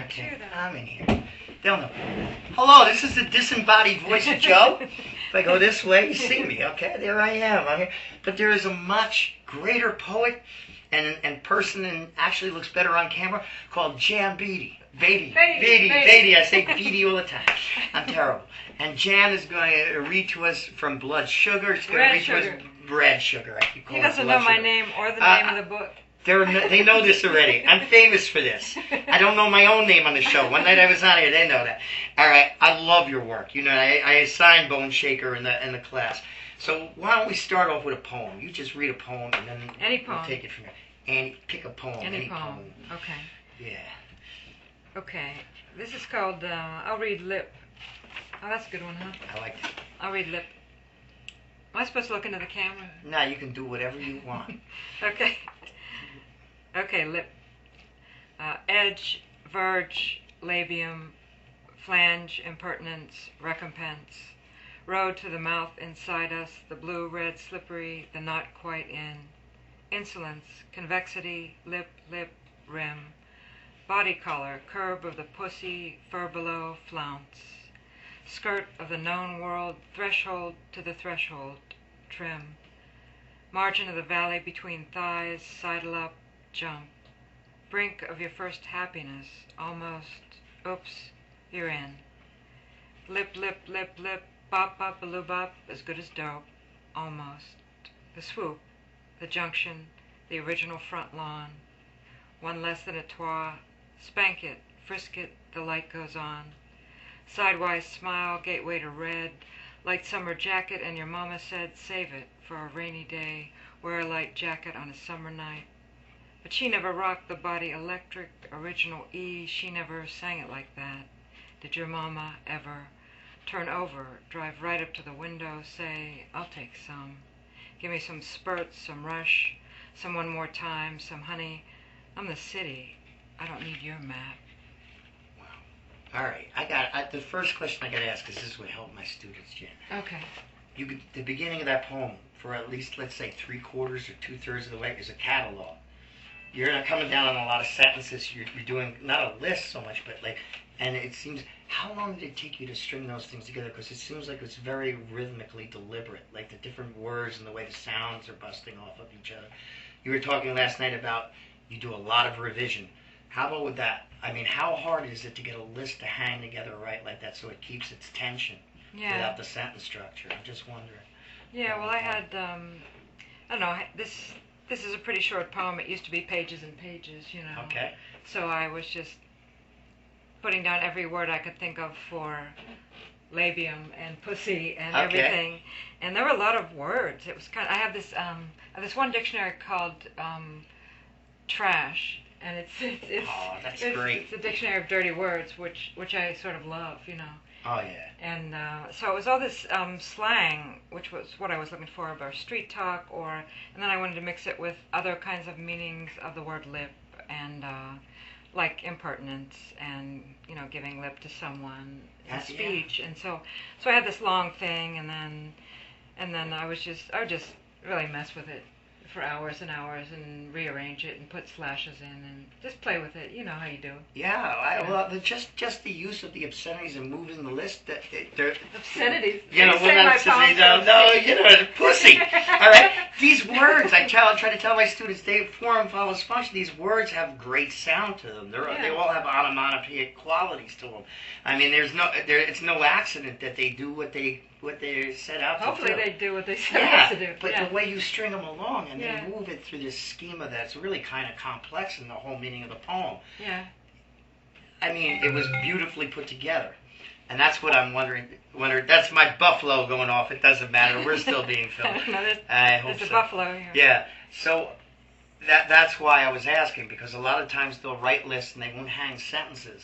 Okay, I'm in here. They'll know. Hello, this is the disembodied voice of Joe. If I go this way, you see me. Okay, there I am. I'm here. But there is a much greater poet and person, and actually looks better on camera, called Jan Beatty. Beatty. I say Beatty all the time. I'm terrible. And Jan is going to read to us from Blood Sugar. It's going to read to us Red Sugar. I keep calling He doesn't it Blood know my Sugar. name or the name of the book. They know this already. I'm famous for this. I don't know my own name on the show. One night I was on here, they know that. All right, I love your work. You know, I assigned Bone Shaker in the class. So why don't we start off with a poem? You just read a poem, and then we'll take it from there. And pick a poem. Any poem. Okay. Yeah. Okay. This is called, I'll read Lip. Oh, that's a good one, huh? I like it. I'll read Lip. Am I supposed to look into the camera? No, you can do whatever you want. Okay. Okay, lip. Edge, verge, labium, flange, impertinence, recompense. Road to the mouth inside us, the blue, red, slippery, the not quite in. Insolence, convexity, lip, rim. Body color, curve of the pussy, fur below, flounce. Skirt of the known world, threshold to the threshold, trim. Margin of the valley between thighs, sidle up, jump. Brink of your first happiness, almost, oops, you're in. Lip, bop, baloo bop, as good as dope, almost. The swoop, the junction, the original front lawn. One less than a trois, spank it, frisk it, the light goes on. Sidewise smile, gateway to red, light summer jacket, and your mama said, save it for a rainy day, wear a light jacket on a summer night. But she never rocked the body electric, original E, she never sang it like that. Did your mama ever turn over, drive right up to the window, say, I'll take some. Give me some spurts, some rush, some one more time, some honey. I'm the city. I don't need your map. Wow. All right. The first question I got to ask, because this would help my students, Jen. Okay. The beginning of that poem, for at least, let's say, 3/4 or 2/3 of the way, is a catalog. You're not coming down on a lot of sentences. You're doing not a list so much, but like, and it seems, how long did it take you to string those things together? Because it seems like it's very rhythmically deliberate, like the different words and the way the sounds are busting off of each other. You were talking last night about you do a lot of revision. How about with that? I mean, how hard is it to get a list to hang together right like that so it keeps its tension without the sentence structure? I'm just wondering. Yeah, well, I had, I don't know, this is a pretty short poem. It used to be pages and pages, you know. Okay. So I was just putting down every word I could think of for labium and pussy and everything. And there were a lot of words. It was kind of, I have this one dictionary called Trash, and it's great. It's a dictionary of dirty words, which I sort of love, you know. Oh yeah. And so it was all this slang, which was what I was looking for, about street talk, and then I wanted to mix it with other kinds of meanings of the word lip, and like impertinence, and you know, giving lip to someone in speech, and so I had this long thing, and then I would just really mess with it for hours and hours and rearrange it and put slashes in and just play with it. You know how you do. Yeah, well, just the use of the obscenities and moving the list. They're obscenities. You know, we're not obscenities. No, you know, pussy. All right, these words. I try to tell my students, they form follows function. These words have great sound to them. They all have onomatopoeic qualities to them. I mean, it's no accident that they do what they set out to do. Hopefully they do what they set out to do. But the way you string them along and they move it through this schema that's really kind of complex in the whole meaning of the poem. Yeah. I mean, it was beautifully put together. And that's what I'm wondering. That's my buffalo going off. It doesn't matter. We're still being filmed. I hope there's a buffalo here. Yeah. So that's why I was asking, because a lot of times they'll write lists and they won't hang sentences,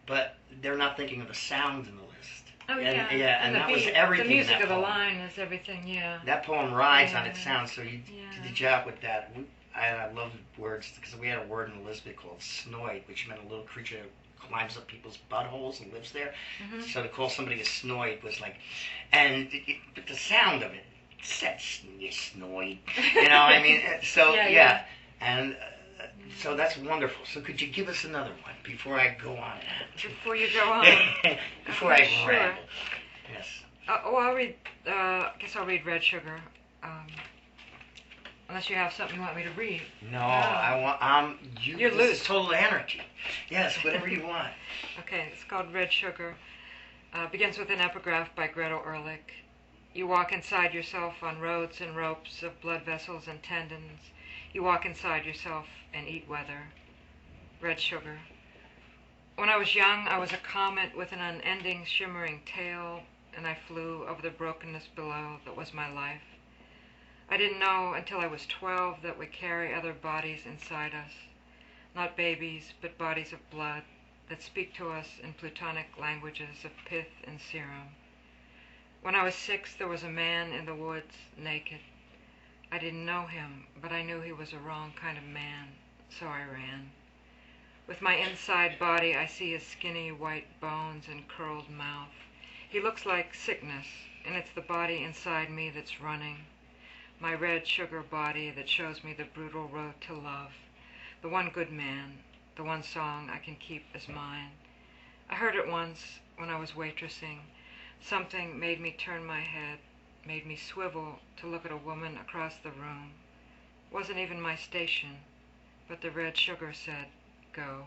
but they're not thinking of the sounds in the list. Oh, and that was everything. everything. The music in that of the poem. line is everything. Yeah. That poem rides on its sound, so you did the job with that. I love words, because we had a word in Elizabeth called snoid, which meant a little creature that climbs up people's buttholes and lives there. Mm-hmm. So to call somebody a snoid was like, but the sound of it said snoid. You know, I mean, so and So that's wonderful. So could you give us another one before I go on? Before you go on. Before Okay, I sure. ramble. Yes. I'll read. I guess I'll read Red Sugar. Unless you have something you want me to read. No, I want. You're this loose. is total anarchy. Yes, whatever you want. Okay, it's called Red Sugar. Begins with an epigraph by Gretel Ehrlich. You walk inside yourself on roads and ropes of blood vessels and tendons. You walk inside yourself and eat weather. Red Sugar. When I was young, I was a comet with an unending shimmering tail, and I flew over the brokenness below that was my life. I didn't know until I was 12 that we carry other bodies inside us. Not babies, but bodies of blood that speak to us in plutonic languages of pith and serum. When I was 6, there was a man in the woods, naked. I didn't know him, but I knew he was a wrong kind of man, so I ran. With my inside body, I see his skinny white bones and curled mouth. He looks like sickness, and it's the body inside me that's running. My red sugar body that shows me the brutal road to love. The one good man, the one song I can keep as mine. I heard it once when I was waitressing. Something made me turn my head, made me swivel to look at a woman across the room. Wasn't even my station, but the red sugar said, go.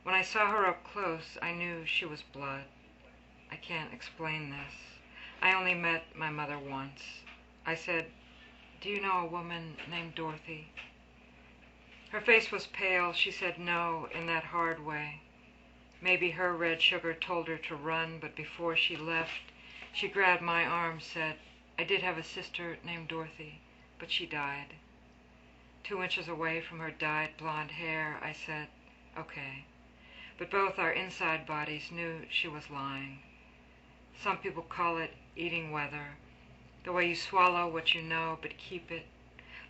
When I saw her up close, I knew she was blood. I can't explain this. I only met my mother once. I said, do you know a woman named Dorothy? Her face was pale. She said no in that hard way. Maybe her red sugar told her to run, but before she left, she grabbed my arm, said, I did have a sister named Dorothy, but she died. 2 inches away from her dyed blonde hair, I said, okay. But both our inside bodies knew she was lying. Some people call it eating weather, the way you swallow what you know but keep it.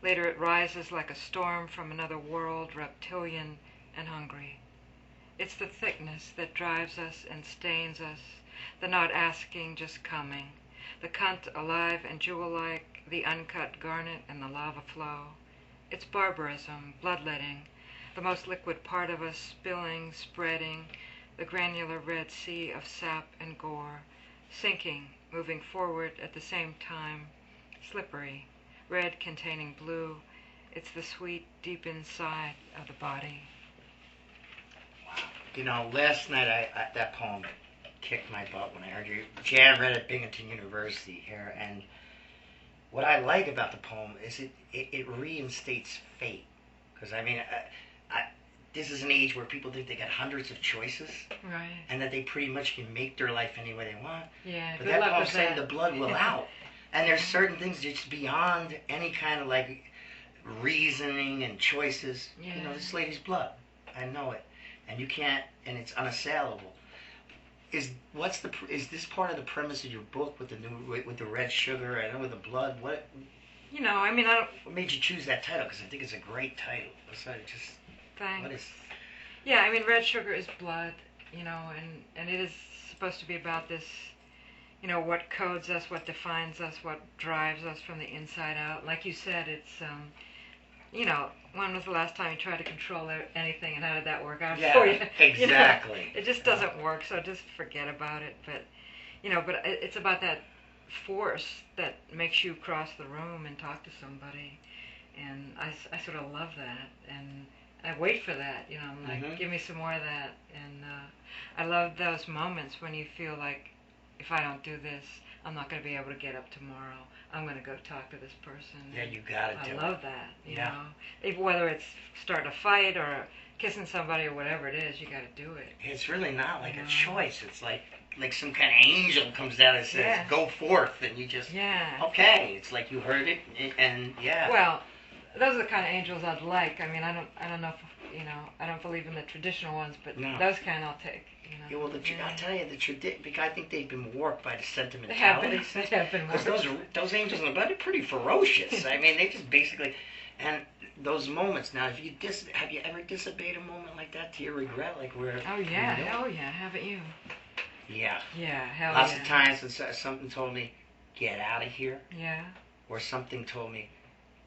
Later it rises like a storm from another world, reptilian and hungry. It's the thickness that drives us and stains us, the not asking, just coming, the cunt alive and jewel-like, the uncut garnet and the lava flow. It's barbarism, bloodletting, the most liquid part of us spilling, spreading, the granular red sea of sap and gore, sinking, moving forward at the same time, slippery, red containing blue. It's the sweet, deep inside of the body. Wow. You know, last night that poem kicked my butt when I heard you. Jan read at Binghamton University here, and what I like about the poem is it reinstates fate. Because, I mean, this is an age where people think they got hundreds of choices. Right. And that they pretty much can make their life any way they want. Yeah, but good that luck poem with saying that. the blood will out. And there's certain things just beyond any kind of like reasoning and choices. Yeah. You know, this lady's blood. I know it. And you can't, and it's unassailable. Is this part of the premise of your book with the red sugar and with the blood? What? You know, I mean, I don't. What made you choose that title? Because I think it's a great title. So just. Thanks. What is? Yeah, I mean, red sugar is blood, you know, and it is supposed to be about this, you know, what codes us, what defines us, what drives us from the inside out. Like you said, it's, you know, when was the last time you tried to control anything, and how did that work out for you? Exactly. You know, it just doesn't work, so just forget about it. But, you know, but it's about that force that makes you cross the room and talk to somebody, and I sort of love that, and I wait for that, you know, I'm like, give me some more of that, and I love those moments when you feel like, if I don't do this, I'm not going to be able to get up tomorrow. I'm going to go talk to this person. Yeah, you got to do it. I love that, you know. Whether it's starting a fight or kissing somebody or whatever it is, you got to do it. It's really not like a choice. It's like some kind of angel comes down and says, go forth, and you just, okay. It's like you heard it, and Well, those are the kind of angels I'd like. I mean, I don't know if, you know, I don't believe in the traditional ones, but those kind I'll take. You know? Yeah, well, I'll tell you, because I think they've been warped by the sentimentality. They have been warped. Because those angels in the blood are pretty ferocious. I mean, they just basically, and those moments. Now, have you ever disobeyed a moment like that to your regret, like where? Oh yeah, hell yeah, haven't you? Yeah. Yeah, hell Lots of times, something told me, get out of here. Yeah. Or something told me,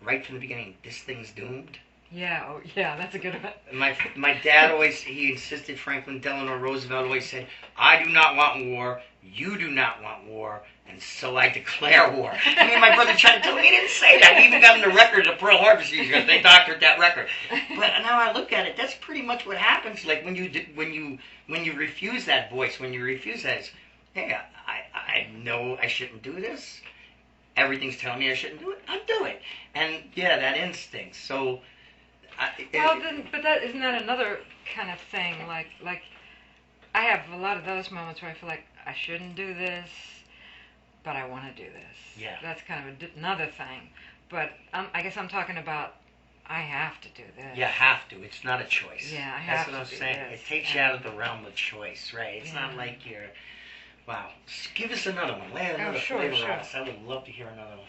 right from the beginning, this thing's doomed. Yeah, oh, yeah, that's a good one. My dad always, he insisted, Franklin Delano Roosevelt always said, I do not want war, you do not want war, and so I declare war. I mean, my brother tried to tell me he didn't say that. We even got him the record of Pearl Harbor siege because they doctored that record. But now I look at it, that's pretty much what happens. Like when you refuse that voice, when you refuse that, it's, hey, I know I shouldn't do this. Everything's telling me I shouldn't do it. I'll do it. And yeah, that instinct. So. Well, then, but that isn't that another kind of thing? Like I have a lot of those moments where I feel like I shouldn't do this, but I want to do this. Yeah. That's kind of another thing. But I guess I'm talking about I have to do this. You have to. It's not a choice. Yeah, I That's have to what I'm do saying. this. It takes you out of the realm of choice, right? It's Yeah. not like you're. Wow. Give us another one. Lay another sure, flavor sure. on us. I would love to hear another one.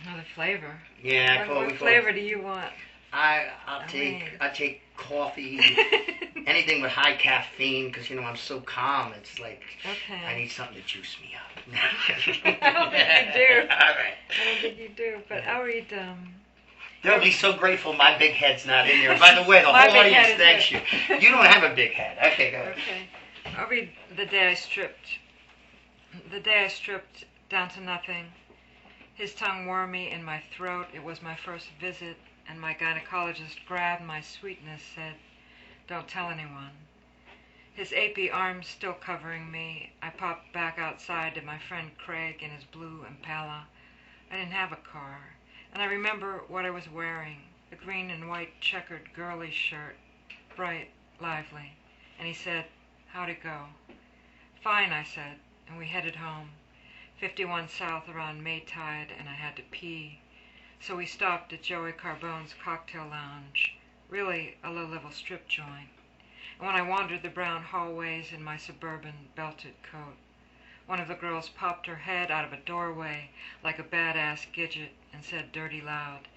Another flavor. Yeah. What flavor do you want? I'll take coffee, anything with high caffeine, because I'm so calm. It's like Okay. I need something to juice me up. I don't think you do. All right. I don't think you do, but I'll read. They'll be so grateful my big head's not in there. By the way, the My whole big audience head thanks is you. there. You don't have a big head. Okay, go ahead. Okay. I'll read The Day I Stripped. The day I stripped down to nothing. His tongue wormy in my throat. It was my first visit, and my gynecologist grabbed my sweetness, said, "Don't tell anyone." His apey arms still covering me, I popped back outside to my friend Craig in his blue Impala. I didn't have a car, and I remember what I was wearing, a green and white checkered girly shirt, bright, lively. And he said, "How'd it go?" "Fine," I said, and we headed home. 51 South around Maytide, and I had to pee. So we stopped at Joey Carbone's cocktail lounge, really a low-level strip joint. And when I wandered the brown hallways in my suburban belted coat, one of the girls popped her head out of a doorway like a badass Gidget and said dirty loud,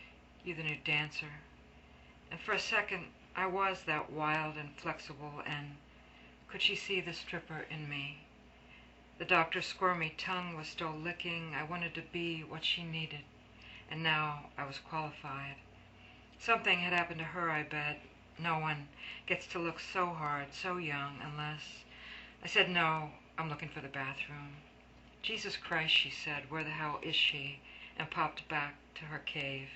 "You the new dancer?" And for a second, I was that wild and flexible, and could she see the stripper in me? The doctor's squirmy tongue was still licking. I wanted to be what she needed, and now I was qualified. Something had happened to her, I bet. No one gets to look so hard, so young, unless... I said, "No, I'm looking for the bathroom." "Jesus Christ," she said, "where the hell is she?" and popped back to her cave.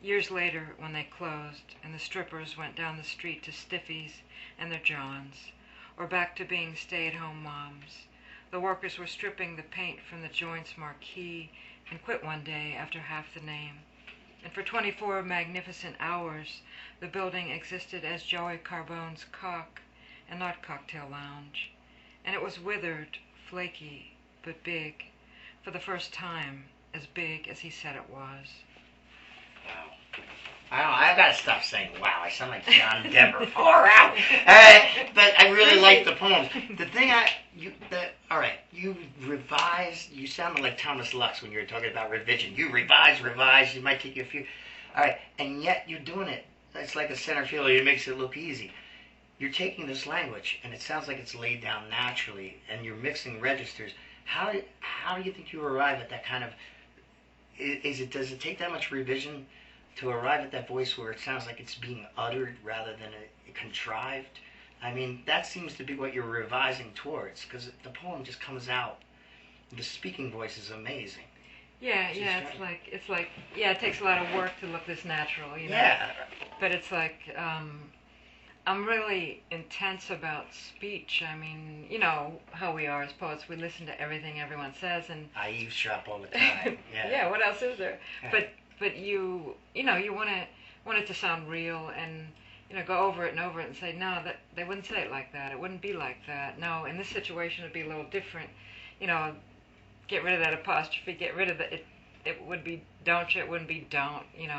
Years later, when they closed, and the strippers went down the street to Stiffies and their Johns, or back to being stay-at-home moms, the workers were stripping the paint from the joint's marquee and quit one day after half the name. And for 24 magnificent hours, the building existed as Joey Carbone's Cock and not Cocktail Lounge. And it was withered, flaky, but big, for the first time, as big as he said it was. Wow. I've got to stop saying wow. I sound like John Denver. Far out. But I really like the poems. The thing all right, you revised, you sounded like Thomas Lux when you were talking about revision. You revise, you might take you a few. All right, and yet you're doing it. It's like a center fielder. It makes it look easy. You're taking this language, and it sounds like it's laid down naturally, and you're mixing registers. How do you think you arrive at that kind of, does it take that much revision to arrive at that voice where it sounds like it's being uttered rather than contrived? I mean, that seems to be what you're revising towards, because the poem just comes out. The speaking voice is amazing. Yeah, it's like, it takes a lot of work to look this natural, you know? Yeah. But it's like, I'm really intense about speech. I mean, you know how we are as poets. We listen to everything everyone says, and I eavesdrop all the time. Yeah. yeah, what else is there? Yeah. But you want it to sound real, and go over it and over it and say, no, that they wouldn't say it like that. It wouldn't be like that. No, in this situation it'd be a little different. Get rid of that apostrophe. Get rid of the it would be don't you. It wouldn't be don't. You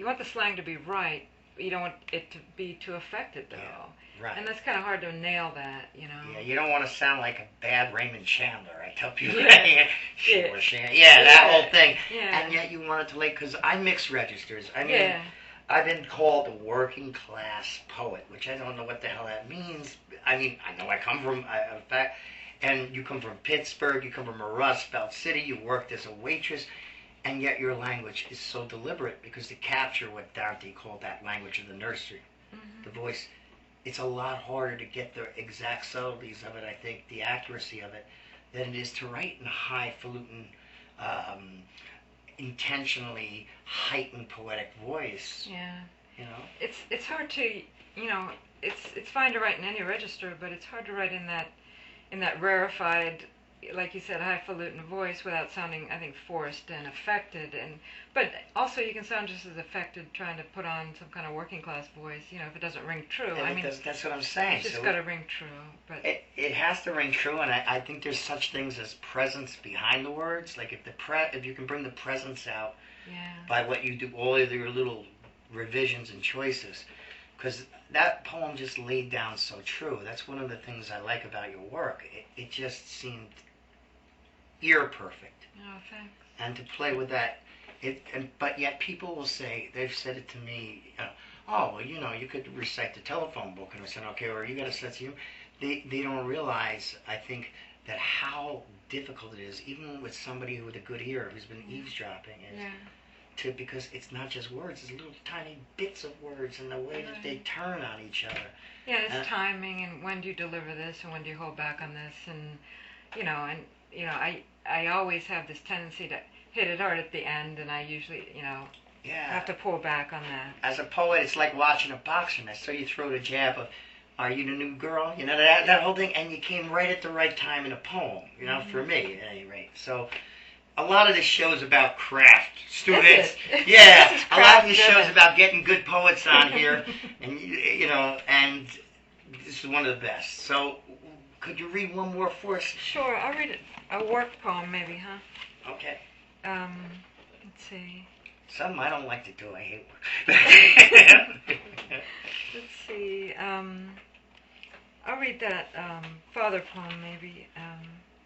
want the slang to be right. But you don't want it to be too affected though. Yeah, right. And that's kind of hard to nail that. Yeah, you don't want to sound like a bad Raymond Chandler. I tell people Yeah. that whole thing. Yeah. And yet you want it to because I mix registers. I mean. Yeah. I've been called a working class poet, which I don't know what the hell that means. I mean, I know I come from, in fact, and you come from Pittsburgh, you come from a Rust Belt city, you worked as a waitress, and yet your language is so deliberate because to capture what Dante called that language of the nursery, the voice, it's a lot harder to get the exact subtleties of it, I think, the accuracy of it, than it is to write in a highfalutin, intentionally heightened poetic voice. Yeah. You know? It's hard to, you know, it's fine to write in any register, but it's hard to write in that rarefied, like you said, highfalutin voice without sounding, I think, forced and affected. But also you can sound just as affected trying to put on some kind of working class voice, you know, if it doesn't ring true. I mean, that's what I'm saying. It's just got to ring true. But it has to ring true, and I think there's such things as presence behind the words. Like if you can bring the presence out by what you do, all of your little revisions and choices, because that poem just laid down so true. That's one of the things I like about your work. It just seemed ear perfect. Oh, thanks. And to play with that, but yet people will say, they've said it to me, oh, well, you know, you could recite the telephone book, and I said, okay, or you got a sense of humor. They don't realize, I think, that how difficult it is, even with somebody with a good ear who's been eavesdropping, because it's not just words, it's little tiny bits of words and the way that they turn on each other. Yeah, it's timing, and when do you deliver this, and when do you hold back on this, and I always have this tendency to hit it hard at the end, and I usually, have to pull back on that. As a poet, it's like watching a boxer match. So you throw the jab of, "Are you the new girl?" You know, that whole thing, and you came right at the right time in a poem. You know, for me at any rate. So a lot of this show's about craft, students. Yeah, a lot of this show's about getting good poets on here, and and this is one of the best. So could you read one more for us? Sure, I'll read a work poem, maybe, huh? Okay. Let's see. Something I don't like to do. I hate work. Let's see. I'll read that Father poem, maybe.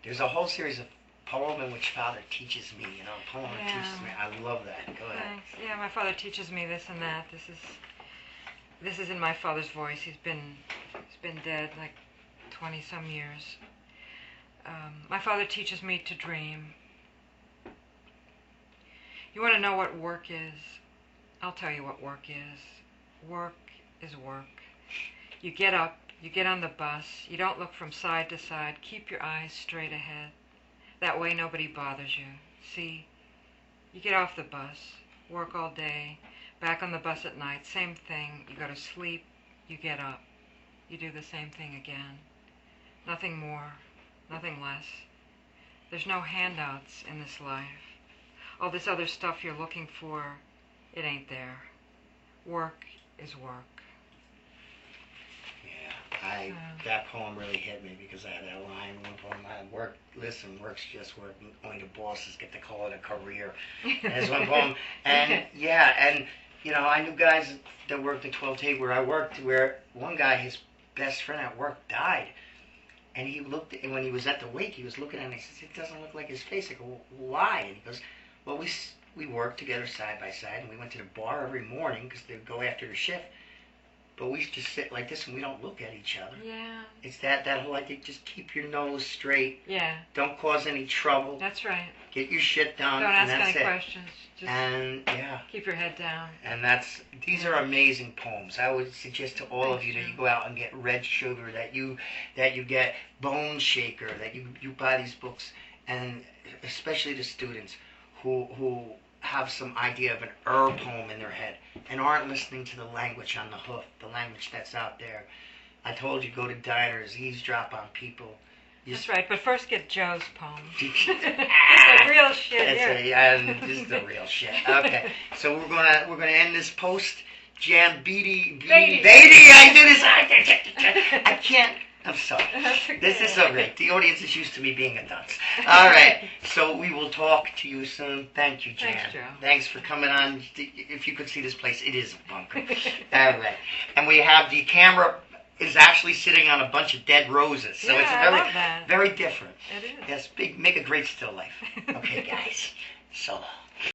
There's a whole series of poem in which Father teaches me. Poem that teaches me. I love that. Go ahead. Thanks. Yeah, my father teaches me this and that. This is in my father's voice. He's been dead like 20-some years. My father teaches me to dream. You want to know what work is? I'll tell you what work is. Work is work. You get up, you get on the bus, you don't look from side to side, keep your eyes straight ahead. That way nobody bothers you. See, you get off the bus, work all day, back on the bus at night, same thing. You go to sleep, you get up, you do the same thing again. Nothing more, nothing less. There's no handouts in this life. All this other stuff you're looking for, it ain't there. Work is work. Yeah, that poem really hit me because I had that line in one poem. Work's just work. Only the bosses get to call it a career. And there's one poem, and I knew guys that worked at 12 Tate where I worked, where one guy, his best friend at work died. And he looked, and when he was at the wake, he was looking at it and he says, "It doesn't look like his face." I go, "Well, why?" And he goes, "Well, we worked together side by side, and we went to the bar every morning because they'd go after the shift. But we just sit like this, and we don't look at each other." Yeah. It's that whole idea, just keep your nose straight. Yeah. Don't cause any trouble. That's right. Get your shit done. Don't ask and that's any it. questions. Just keep your head down. And these are amazing poems. I would suggest to all of you that you go out and get Red Sugar, that you get Bone Shaker, that you buy these books, and especially the students who have some idea of an poem in their head and aren't listening to the language on the hoof, the language that's out there. I told you, go to diners, eavesdrop on people. That's right, but first get Joe's poem. The real shit. This is the real shit. Okay, so we're gonna end this post. Jan Beatty. I do this. I can't. I'm sorry. This is so great. The audience is used to me being a dunce. All right, so we will talk to you soon. Thank you, Jan. Thanks, Joe. Thanks for coming on. If you could see this place, it is a bunker. All right, and we have the camera is actually sitting on a bunch of dead roses, so it's I love that. very different. It is. Yes, make a great still life. Okay, guys. So long.